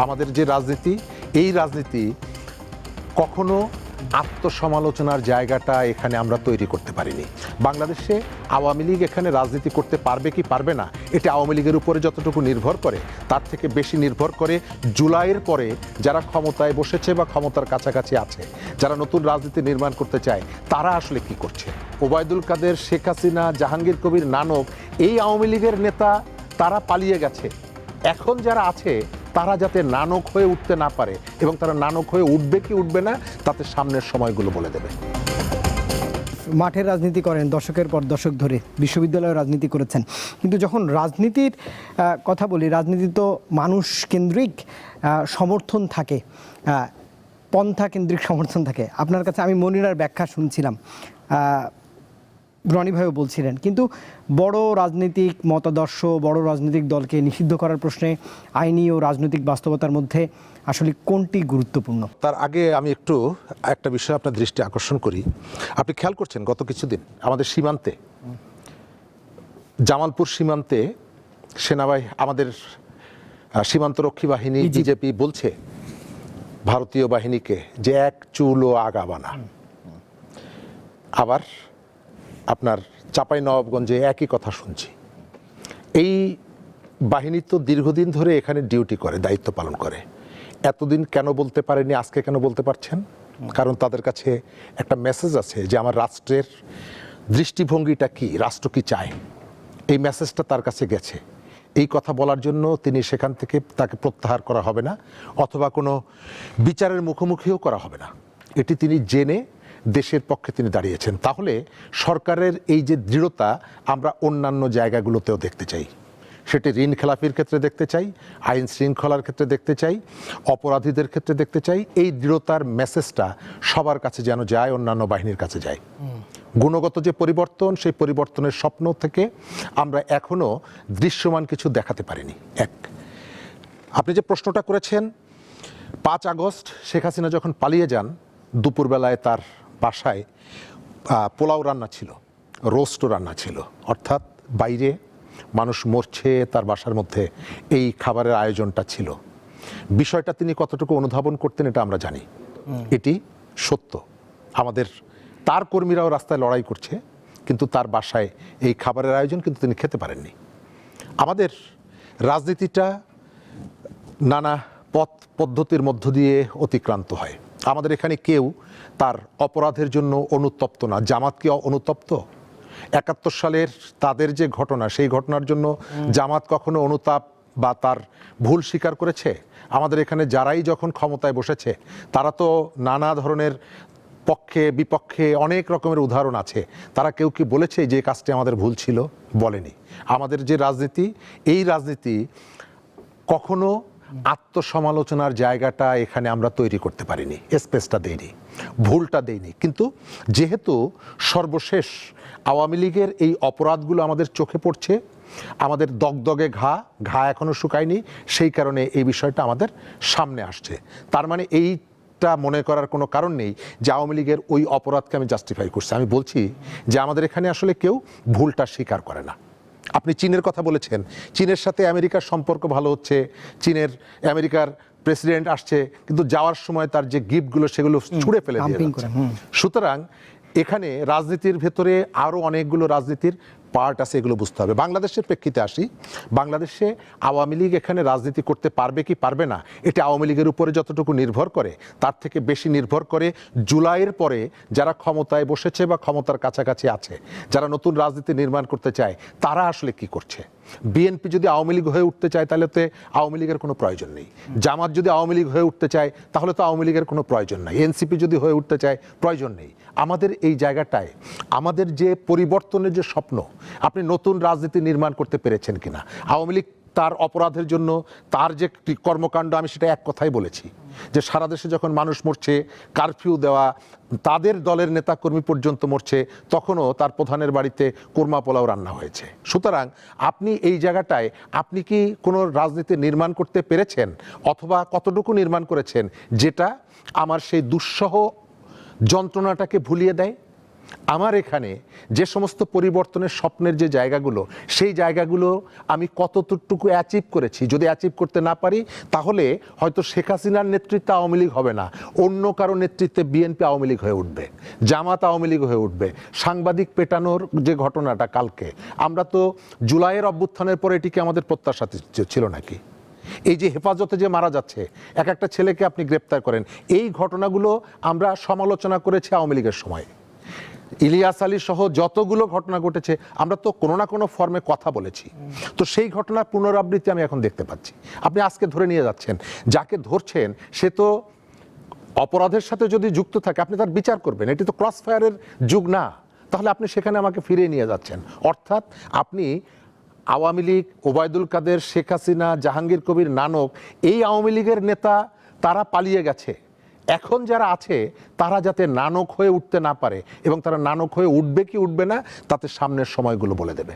আমাদের যে রাজনীতি, এই রাজনীতি কখনো আত্মসমালোচনার জায়গাটা এখানে আমরা তৈরি করতে পারিনি। বাংলাদেশে আওয়ামী লীগ এখানে রাজনীতি করতে পারবে কি পারবে না, এটা আওয়ামী লীগের উপরে যতটুকু নির্ভর করে তার থেকে বেশি নির্ভর করে জুলাইয়ের পরে যারা ক্ষমতায় বসেছে বা ক্ষমতার কাছাকাছি আছে, যারা নতুন রাজনীতি নির্মাণ করতে চায়, তারা আসলে কি করছে। ওবায়দুল কাদের, শেখ হাসিনা, জাহাঙ্গীর কবির নানক, এই আওয়ামী লীগের নেতা, তারা পালিয়ে গেছে। এখন যারা আছে তারা যাতে নানক হয়ে উঠতে না পারে, এবং তারা নানক হয়ে উঠবে কি উঠবে না তাতে সামনের সময়গুলো বলে দেবে। মাঠের রাজনীতি করেন দশকের পর দশক ধরে, বিশ্ববিদ্যালয়ে রাজনীতি করেছেন, কিন্তু যখন রাজনীতির কথা বলি, রাজনীতি তো মানুষ কেন্দ্রিক সমর্থন থাকে, পন্থা কেন্দ্রিক সমর্থন থাকে। আপনার কাছে আমি মনিরার ব্যাখ্যা শুনছিলাম, রনি ভাইও বলছিলেন, কিন্তু বড় রাজনৈতিক মতাদর্শ, বড় রাজনৈতিক দলকে নিষিদ্ধ করার প্রশ্নে আইনি ও রাজনৈতিক বাস্তবতার মধ্যে আসলে কোনটি গুরুত্বপূর্ণ? তার আগে আমি একটু একটা বিষয় আপনার দৃষ্টি আকর্ষণ করি। আপনি খেয়াল করছেন গত কিছুদিন আমাদের সীমান্তে, জামালপুর সীমান্তে সেনাবাহিনী, আমাদের সীমান্তরক্ষী বাহিনী বিজেপি বলছে ভারতীয় বাহিনীকে যে এক চুলও আগাবা না। আবার আপনার চাঁপাইনবাবগঞ্জে একই কথা শুনছি। এই বাহিনী তো দীর্ঘদিন ধরে এখানে ডিউটি করে, দায়িত্ব পালন করে। এতদিন কেন বলতে পারেনি, আজকে কেন বলতে পারছেন? কারণ তাদের কাছে একটা মেসেজ আছে যে আমার রাষ্ট্রের দৃষ্টিভঙ্গিটা কি, রাষ্ট্র কি চায়, এই মেসেজটা তার কাছে গেছে। এই কথা বলার জন্য তিনি সেখান থেকে তাকে প্রত্যাহার করা হবে না, অথবা কোনো বিচারের মুখোমুখিও করা হবে না। এটি তিনি জেনে দেশের পক্ষে তিনি দাঁড়িয়েছেন। তাহলে সরকারের এই যে দৃঢ়তা আমরা অন্যান্য জায়গাগুলোতেও দেখতে চাই। সেটি ঋণ খেলাপির ক্ষেত্রে দেখতে চাই, আইন শৃঙ্খলার ক্ষেত্রে দেখতে চাই, অপরাধীদের ক্ষেত্রে দেখতে চাই। এই দৃঢ়তার মেসেজটা সবার কাছে যেন যায়, অন্যান্য বাহিনীর কাছে যায়। গুণগত যে পরিবর্তন, সেই পরিবর্তনের স্বপ্ন থেকে আমরা এখনও দৃশ্যমান কিছু দেখাতে পারিনি। এক, আপনি যে প্রশ্নটা করেছেন, 5 আগস্ট শেখ হাসিনা যখন পালিয়ে যান, দুপুরবেলায় তার বাসায় পোলাও রান্না ছিল, রোস্টও রান্না ছিল, অর্থাৎ বাইরে মানুষ মরছে, তার বাসার মধ্যে এই খাবারের আয়োজনটা ছিল। বিষয়টা তিনি কতটুকু অনুধাবন করতেন এটা আমরা জানি, এটি সত্য। আমাদের তার কর্মীরাও রাস্তায় লড়াই করছে, কিন্তু তার বাসায় এই খাবারের আয়োজন কিন্তু তিনি খেতে পারেননি। আমাদের রাজনীতিটা নানা পথ পদ্ধতির মধ্য দিয়ে অতিক্রান্ত হয়। আমাদের এখানে কেউ তার অপরাধের জন্য অনুতপ্ত না। জামাত কি অনুতপ্ত? 71 সালের তাদের যে ঘটনা, সেই ঘটনার জন্য জামাত কখনো অনুতাপ বা তার ভুল স্বীকার করেছে? আমাদের এখানে যারাই যখন ক্ষমতায় বসেছে তারা তো নানা ধরনের পক্ষে বিপক্ষে অনেক রকমের উদাহরণ আছে। তারা কেউ কি বলেছে যে কাজটি আমাদের ভুল ছিল? বলেনি। আমাদের যে রাজনীতি, এই রাজনীতি কখনো আত্মসমালোচনার জায়গাটা এখানে আমরা তৈরি করতে পারিনি, স্পেসটা দেইনি, ভুলটা দেইনি। কিন্তু যেহেতু সর্বশেষ আওয়ামী লীগের এই অপরাধগুলো আমাদের চোখে পড়ছে, আমাদের দগদগে ঘা এখনো শুকায়নি, সেই কারণে এই বিষয়টা আমাদের সামনে আসছে। তার মানে এইটা মনে করার কোনো কারণ নেই যে আওয়ামী লীগের ওই অপরাধকে আমি জাস্টিফাই করছি। আমি বলছি যে আমাদের এখানে আসলে কেউ ভুলটা স্বীকার করে না। আপনি চীনের কথা বলেছেন, চীনের সাথে আমেরিকার সম্পর্ক ভালো হচ্ছে, আমেরিকার প্রেসিডেন্ট আসছে, কিন্তু যাওয়ার সময় তার যে গিফটগুলো সেগুলো ছুঁড়ে ফেলে দিয়ে যাচ্ছে। সুতরাং এখানে রাজনীতির ভেতরে আরও অনেকগুলো রাজনীতির পার্ট আছে, এগুলো বুঝতে হবে। বাংলাদেশের প্রেক্ষিতে আসি। বাংলাদেশে আওয়ামী লীগ এখানে রাজনীতি করতে পারবে কি পারবে না, এটা আওয়ামী লীগের উপরে যতটুকু নির্ভর করে তার থেকে বেশি নির্ভর করে জুলাইয়ের পরে যারা ক্ষমতায় বসেছে বা ক্ষমতার কাছাকাছি আছে, যারা নতুন রাজনীতি নির্মাণ করতে চায়, তারা আসলে কি করছে। বিএনপি যদি আওয়ামী লীগ হয়ে উঠতে চায় তাহলে তো আওয়ামী লীগের কোনো প্রয়োজন নেই। জামাত যদি আওয়ামী লীগ হয়ে উঠতে চায় তাহলে তো আওয়ামী লীগের কোনো প্রয়োজন নাই। এনসিপি যদি হয়ে উঠতে চায়, প্রয়োজন নেই। আমাদের এই জায়গাটায় আমাদের যে পরিবর্তনের যে স্বপ্ন, আপনি নতুন রাজনীতি নির্মাণ করতে পেরেছেন কিনা। আওয়ামী লীগ তার অপরাধের জন্য তার যে কর্মকাণ্ড, আমি সেটা এক কথাই বলেছি যে সারা দেশে যখন মানুষ মরছে, কারফিউ দেওয়া, তাদের দলের নেতাকর্মী পর্যন্ত মরছে, তখনও তার প্রধানের বাড়িতে কোরমা পোলাও রান্না হয়েছে। সুতরাং আপনি এই জায়গাটায় আপনি কি কোনো রাজনীতি নির্মাণ করতে পেরেছেন, অথবা কতটুকু নির্মাণ করেছেন যেটা আমার সেই দুঃসহ যন্ত্রণাটাকে ভুলিয়ে দেয়? আমার এখানে যে সমস্ত পরিবর্তনের স্বপ্নের যে জায়গাগুলো, সেই জায়গাগুলো আমি কতটুকু অ্যাচিভ করেছি। যদি অ্যাচিভ করতে না পারি তাহলে হয়তো শেখ হাসিনার নেতৃত্বে আওয়ামী লীগ হবে না, অন্য কারো নেতৃত্বে বিএনপি আওয়ামী লীগ হয়ে উঠবে, জামাত আওয়ামী লীগ হয়ে উঠবে। সাংবাদিক পেটানোর যে ঘটনাটা কালকে, আমরা তো জুলাইয়ের অভ্যুত্থানের পরে এটিকে আমাদের প্রত্যাশা ছিল নাকি? এই যে হেফাজতে যে মারা যাচ্ছে, এক একটা ছেলেকে আপনি গ্রেপ্তার করেন, এই ঘটনাগুলো আমরা সমালোচনা করেছি আওয়ামী লীগের সময়। ইলিয়াস আলী সহ যতগুলো ঘটনা ঘটেছে আমরা তো কোনো না কোনো ফর্মে কথা বলেছি। তো সেই ঘটনার পুনরাবৃত্তি আমি এখন দেখতে পাচ্ছি। আপনি আজকে ধরে নিয়ে যাচ্ছেন, যাকে ধরছেন সে তো অপরাধের সাথে যদি যুক্ত থাকে আপনি তার বিচার করবেন। এটি তো ক্রস ফায়ারের যুগ না, তাহলে আপনি সেখানে আমাকে ফিরিয়ে নিয়ে যাচ্ছেন। অর্থাৎ আপনি আওয়ামী লীগ, ওবায়দুল কাদের, শেখ হাসিনা, জাহাঙ্গীর কবির নানক, এই আওয়ামী লীগের নেতা তারা পালিয়ে গেছে। এখন যারা আছে তারা যাতে নানক হয়ে উঠতে না পারে, এবং তারা নানক হয়ে উঠবে কি উঠবে না তাতে সামনের সময়গুলো বলে দেবে।